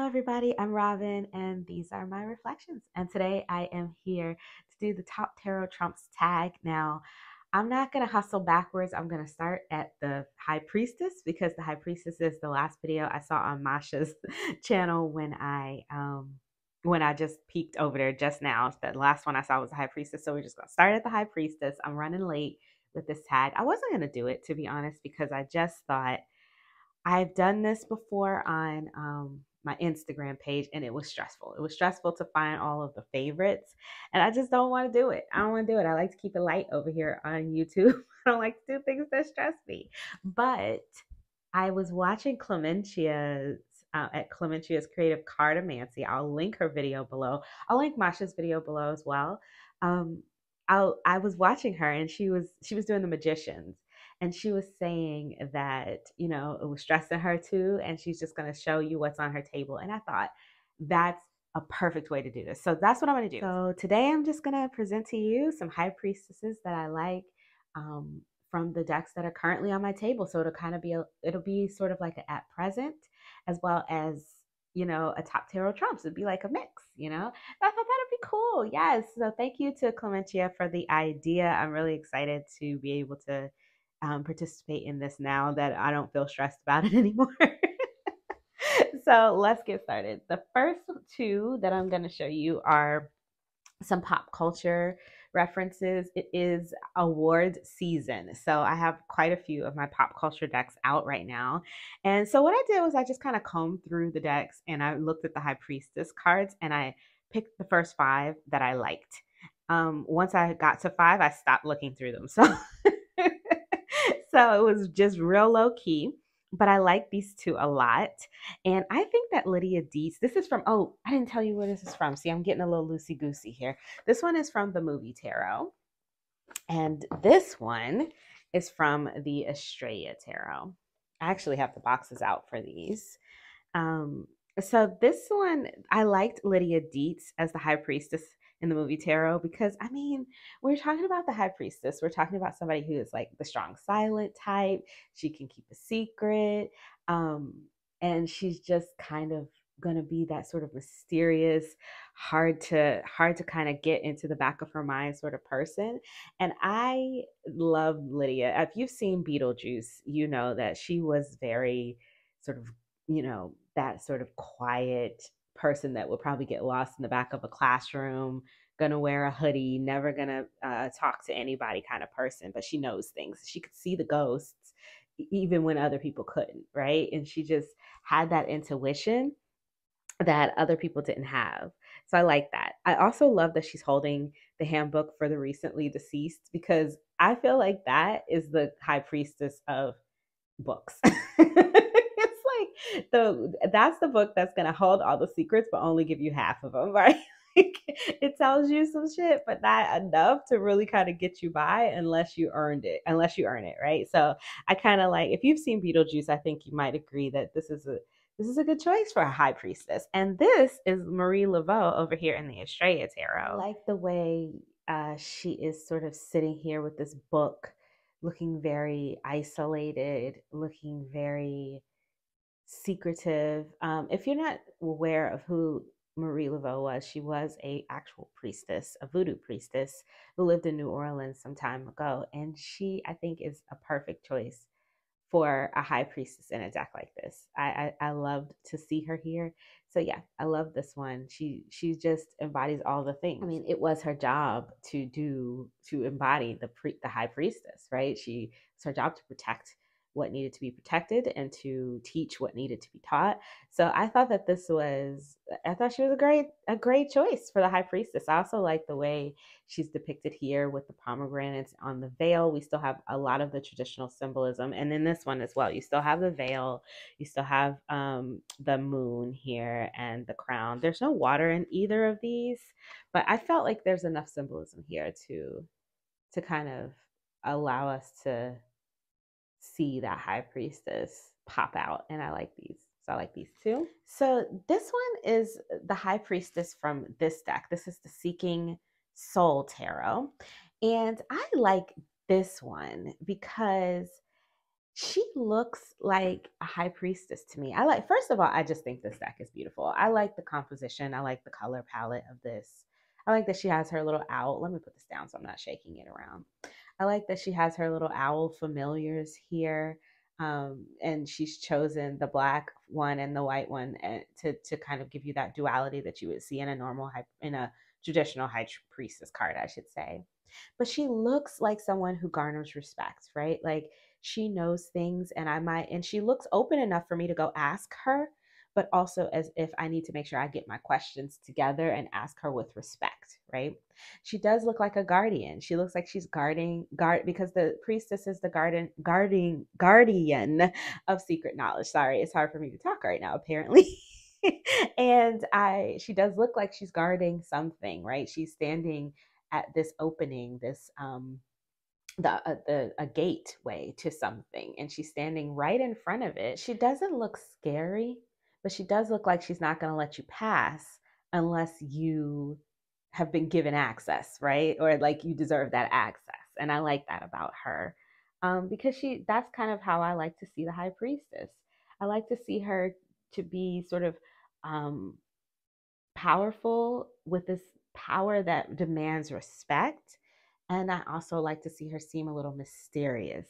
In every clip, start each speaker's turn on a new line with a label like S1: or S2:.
S1: everybody, I'm Robin, and these are my reflections. And today I am here to do the top tarot trumps tag. Now, I'm not going to hustle backwards. I'm going to start at the High Priestess because the High Priestess is the last video I saw on Masha's channel when I just peeked over there just now. The last one I saw was the High Priestess, so we're just going to start at the High Priestess. I'm running late with this tag. I wasn't going to do it, to be honest, because I just thought I've done this before on my Instagram page, and it was stressful. It was stressful to find all of the favorites, and I just don't want to do it. I don't want to do it. I like to keep it light over here on YouTube. I don't like to do things that stress me. But I was watching Clementia's at Clementia's Creative Cartomancy. I'll link her video below. I'll link Masha's video below as well. Um, I was watching her, and she was doing the magicians, and she was saying that it was stressing her too, and she's just going to show you what's on her table. And I thought that's a perfect way to do this, so that's what I'm going to do. So today I'm just going to present to you some high priestesses that I like from the decks that are currently on my table. So it'll be sort of like an at present, as well as a top tarot trumps. It'd be like a mix. I thought that'd be cool. Yes. So thank you to Clementia for the idea. I'm really excited to be able to participate in this now that I don't feel stressed about it anymore. So let's get started. The first two that I'm going to show you are some pop culture references. It is award season, so I have quite a few of my pop culture decks out right now. And so what I did was I just kind of combed through the decks, and I looked at the High Priestess cards, and I picked the first five that I liked. Once I got to five, I stopped looking through them. So so it was just real low key, but I like these two a lot. And I think that Lydia Dietz, this is from, oh, I didn't tell you where this is from. See, I'm getting a little loosey-goosey here. This one is from the movie Tarot. And this one is from the Estrella Tarot. I actually have the boxes out for these. So this one, I liked Lydia Dietz as the High Priestess in the movie Tarot because, I mean, we're talking about the High Priestess. We're talking about somebody who is like the strong silent type. She can keep a secret. And she's just kind of going to be that sort of mysterious, hard to kind of get into the back of her mind sort of person. And I love Lydia. If you've seen Beetlejuice, you know that she was very sort of, that sort of quiet person that would probably get lost in the back of a classroom, gonna wear a hoodie, never gonna talk to anybody kind of person, but she knows things. She could see the ghosts even when other people couldn't, right? And she just had that intuition that other people didn't have. So I like that. I also love that she's holding the handbook for the recently deceased, because I feel like that is the High Priestess of books. It's like that's the book that's gonna hold all the secrets but only give you half of them, right? It tells you some shit, but not enough to really kind of get you by unless you earn it, right? So I kind of like, if you've seen Beetlejuice, I think you might agree that this is a good choice for a High Priestess. And this is Marie Laveau over here in the Estrella Tarot. I like the way she is sort of sitting here with this book, looking very isolated, looking very secretive. If you're not aware of who Marie Laveau was, she was a actual priestess, a voodoo priestess who lived in New Orleans some time ago. And she, I think, is a perfect choice for a High Priestess in a deck like this. I loved to see her here. So yeah, I love this one. She just embodies all the things. I mean, it was her job to embody the High Priestess, right? It's her job to protect what needed to be protected and to teach what needed to be taught. So I thought she was a great choice for the High Priestess. I also like the way she's depicted here with the pomegranates on the veil. We still have a lot of the traditional symbolism, and in this one as well, you still have the veil, you still have the moon here and the crown. There's no water in either of these, but I felt like there's enough symbolism here to kind of allow us to see that High Priestess pop out. And I like these. So I like these too. So this one is the High Priestess from this deck. This is the Seeking Soul Tarot. And I like this one because She looks like a high priestess to me. I like, first of all, I just think this deck is beautiful. I like the composition. I like the color palette of this. I like that she has her little owl. Let me put this down so I'm not shaking it around. I like that she has her little owl familiars here. And she's chosen the black one and the white one to kind of give you that duality that you would see in a in a traditional high priestess card, I should say. But she looks like someone who garners respect, right? Like she knows things, and she looks open enough for me to go ask her, but also as if I need to make sure I get my questions together and ask her with respect, right? She does look like a guardian. She looks like she's guard because the priestess is the guardian of secret knowledge. Sorry, it's hard for me to talk right now, apparently. And she does look like she's guarding something, right? She's standing at this opening, this a gateway to something, and she's standing right in front of it. She doesn't look scary, but she does look like she's not going to let you pass unless you have been given access, right? Or like you deserve that access. And I like that about her, because that's kind of how I like to see the high priestess. I like to see her to be sort of um, powerful with this power that demands respect. And I also like to see her seem a little mysterious.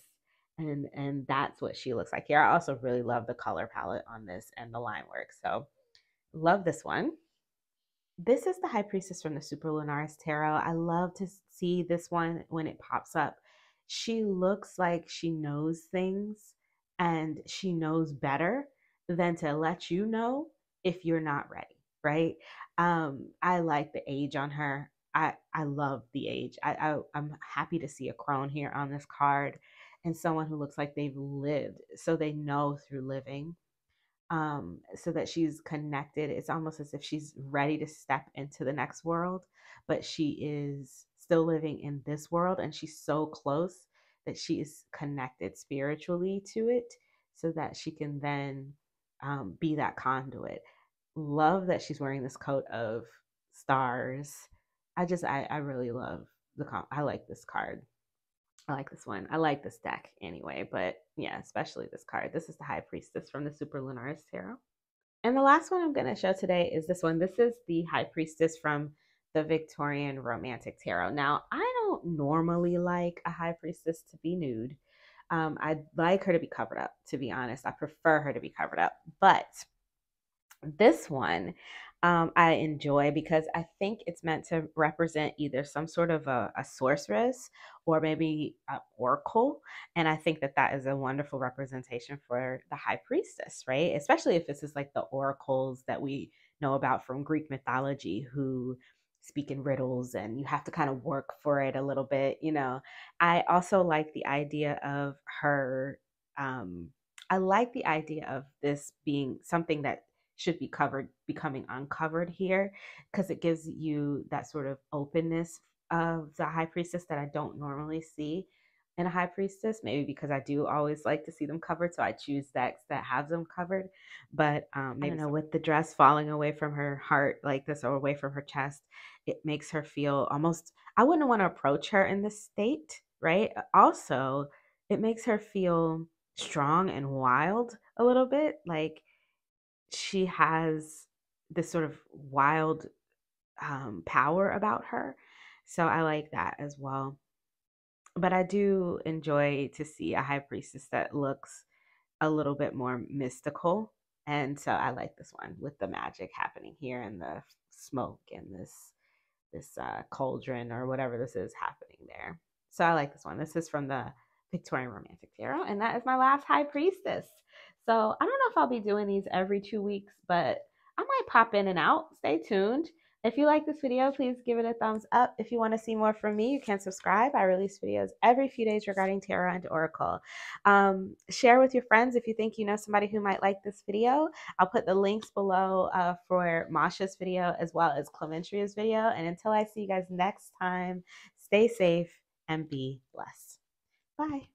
S1: And that's what she looks like here. I also really love the color palette on this and the line work. So love this one. This is the High Priestess from the Super Lunaris Tarot. I love to see this one when it pops up. She looks like she knows things, and she knows better than to let you know if you're not ready, right? I like the age on her. I love the age. I'm happy to see a crone here on this card, and someone who looks like they've lived, so they know through living, so that she's connected. It's almost as if she's ready to step into the next world, but she is still living in this world, and she's so close that she is connected spiritually to it, so that she can then be that conduit. Love that she's wearing this coat of stars. I really love I like this card. I like this one. I like this deck anyway, but yeah, especially this card. This is the High Priestess from the Super Lunaris Tarot. And the last one I'm going to show today is this one. This is the High Priestess from the Victorian Romantic Tarot. Now, I don't normally like a High Priestess to be nude. I'd like her to be covered up, to be honest. I prefer her to be covered up. But this one I enjoy because I think it's meant to represent either some sort of a sorceress or maybe an oracle. And I think that that is a wonderful representation for the high priestess, right? Especially if this is like the oracles that we know about from Greek mythology who speak in riddles and you have to kind of work for it a little bit, you know. I also like the idea of her. I like the idea of this being something that should be covered becoming uncovered here, because it gives you that sort of openness of the high priestess that I don't normally see in a high priestess, maybe because I do always like to see them covered, so I choose decks that have them covered. But maybe, I don't know, with the dress falling away from her heart like this or away from her chest, it makes her feel almost, I wouldn't want to approach her in this state, right? Also, it makes her feel strong and wild a little bit, like she has this sort of wild power about her. So I like that as well. But I do enjoy to see a high priestess that looks a little bit more mystical. And so I like this one with the magic happening here and the smoke and this cauldron or whatever this is happening there. So I like this one. This is from the Victorian Romantic Tarot, and that is my last high priestess. So I don't know if I'll be doing these every 2 weeks, but I might pop in and out. Stay tuned. If you like this video, please give it a thumbs up. If you want to see more from me, you can subscribe. I release videos every few days regarding tarot and oracle. Share with your friends if you think you know somebody who might like this video. I'll put the links below for Masha's video as well as Clementria's video. And until I see you guys next time, stay safe and be blessed. Bye.